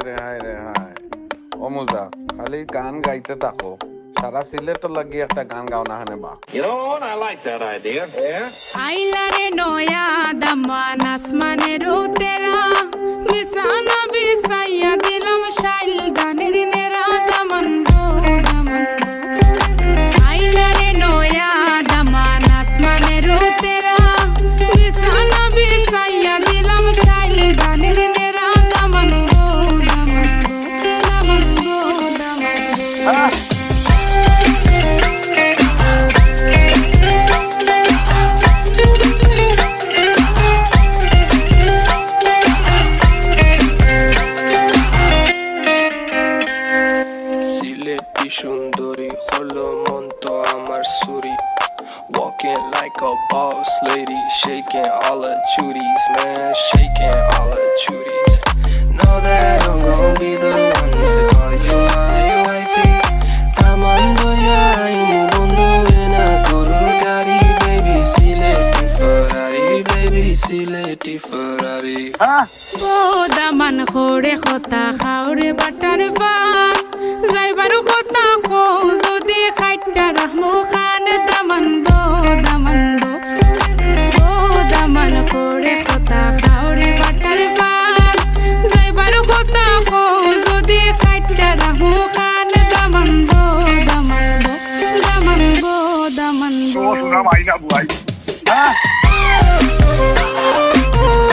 রেহাই রেহাই অমুজা খালি গান গাইতে থাকো সারা সিলেট লাগি একটা গান গাও না হানে বা You know what? I like that idea. Yeah. আইলারে নয়া দামান আসমানের তেরা বিছানা বিছাইয়া দিলাম শাইল গানের নেরা দামান গো দামান গো আইলারে নয়া দামান আসমানের তেরা বিছানা বিছাইয়া দিলাম শাইল গানের নেরা দামান গো দামান গো দামান গো দামান গো সিলেটি সুন্দরী হলো মন তো আমার সুরি Walking like a boss lady, shaking all her chuties, man, shaking all her chuties. Know that I'm gon' be the one to call you my wifey. Tamando ya imu bondo ena kuru gari, baby, Sileti Ferrari, baby, Sileti Ferrari. O Daman খোরে খতা খাওরে butter fun যাইবারু খতা খো যদি খাইটা রাহমু খান দামান বো দামান খোরে খতা খাওরে butter fun যাইবারু খতা খো যদি খাইটা রাহমু খান দামান বো দামান বো দামান বো দামান বো Vamos a una vaina, guay.